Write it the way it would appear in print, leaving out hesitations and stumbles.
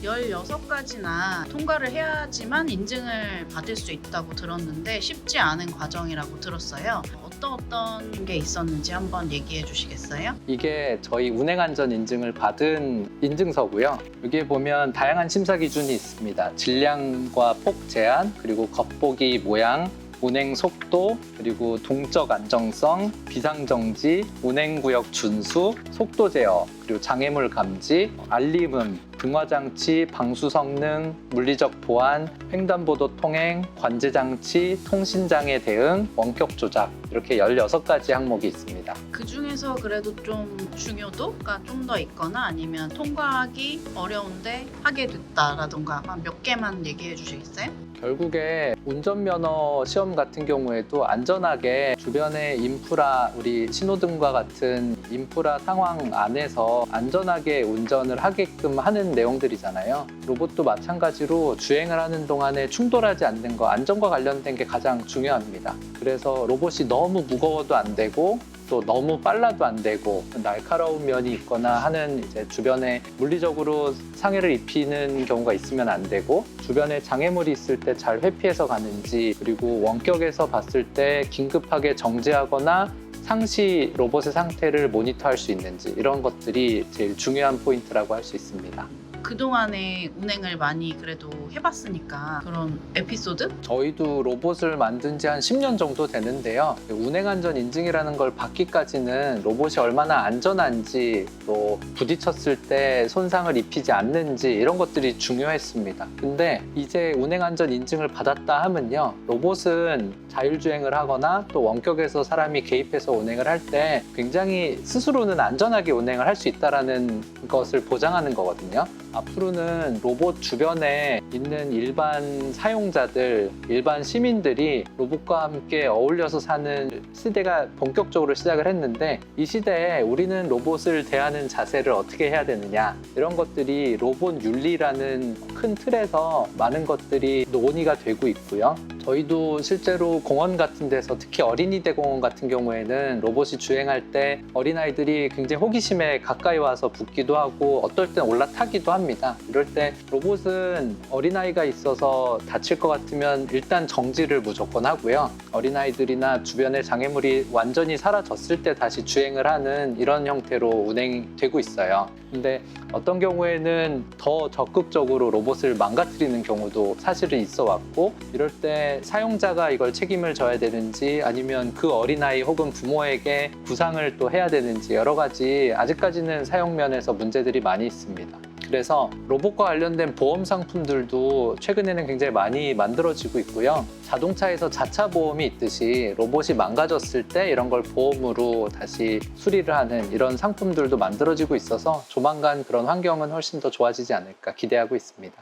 16가지나 통과를 해야지만 인증을 받을 수 있다고 들었는데 쉽지 않은 과정이라고 들었어요. 어떤 게 있었는지 한번 얘기해 주시겠어요? 이게 저희 운행안전 인증을 받은 인증서고요. 여기에 보면 다양한 심사 기준이 있습니다. 질량과 폭 제한, 그리고 겉보기 모양, 운행 속도, 그리고 동적 안정성, 비상정지, 운행구역 준수, 속도 제어, 그리고 장애물 감지, 알림음, 등화장치, 방수 성능, 물리적 보안, 횡단보도 통행, 관제장치, 통신장애 대응, 원격 조작 이렇게 16가지 항목이 있습니다. 그 중에서 그래도 좀 중요도가 좀 더 있거나 아니면 통과하기 어려운데 하게 됐다라던가 한 몇 개만 얘기해 주시겠어요? 결국에 운전면허 시험 같은 경우에도 안전하게 주변의 인프라, 우리 신호등과 같은 인프라 상황 안에서 안전하게 운전을 하게끔 하는 내용들이잖아요. 로봇도 마찬가지로 주행을 하는 동안에 충돌하지 않는 거, 안전과 관련된 게 가장 중요합니다. 그래서 로봇이 너무 무거워도 안 되고 또 너무 빨라도 안 되고 날카로운 면이 있거나 하는 이제 주변에 물리적으로 상해를 입히는 경우가 있으면 안 되고, 주변에 장애물이 있을 때 잘 회피해서 가는지, 그리고 원격에서 봤을 때 긴급하게 정지하거나 상시 로봇의 상태를 모니터할 수 있는지, 이런 것들이 제일 중요한 포인트라고 할 수 있습니다. 그동안에 운행을 많이 그래도 해봤으니까 그런 에피소드? 저희도 로봇을 만든 지 한 10년 정도 되는데요. 운행안전 인증이라는 걸 받기까지는 로봇이 얼마나 안전한지, 또 부딪혔을 때 손상을 입히지 않는지 이런 것들이 중요했습니다. 근데 이제 운행안전 인증을 받았다 하면요, 로봇은 자율주행을 하거나 또 원격에서 사람이 개입해서 운행을 할 때 굉장히 스스로는 안전하게 운행을 할 수 있다는 것을 보장하는 거거든요. 앞으로는 로봇 주변에 있는 일반 사용자들, 일반 시민들이 로봇과 함께 어울려서 사는 시대가 본격적으로 시작을 했는데, 이 시대에 우리는 로봇을 대하는 자세를 어떻게 해야 되느냐, 이런 것들이 로봇 윤리라는 큰 틀에서 많은 것들이 논의가 되고 있고요. 저희도 실제로 공원 같은 데서, 특히 어린이대 공원 같은 경우에는 로봇이 주행할 때 어린아이들이 굉장히 호기심에 가까이 와서 붙기도 하고 어떨 땐 올라타기도 합니다. 이럴 때 로봇은 어린아이가 있어서 다칠 것 같으면 일단 정지를 무조건 하고요. 어린아이들이나 주변의 장애물이 완전히 사라졌을 때 다시 주행을 하는 이런 형태로 운행되고 있어요. 근데 어떤 경우에는 더 적극적으로 로봇을 망가뜨리는 경우도 사실은 있어 왔고, 이럴 때 사용자가 이걸 책임을 져야 되는지 아니면 그 어린아이 혹은 부모에게 구상을 또 해야 되는지, 여러 가지 아직까지는 사용면에서 문제들이 많이 있습니다. 그래서 로봇과 관련된 보험 상품들도 최근에는 굉장히 많이 만들어지고 있고요. 자동차에서 자차 보험이 있듯이 로봇이 망가졌을 때 이런 걸 보험으로 다시 수리를 하는 이런 상품들도 만들어지고 있어서 조만간 그런 환경은 훨씬 더 좋아지지 않을까 기대하고 있습니다.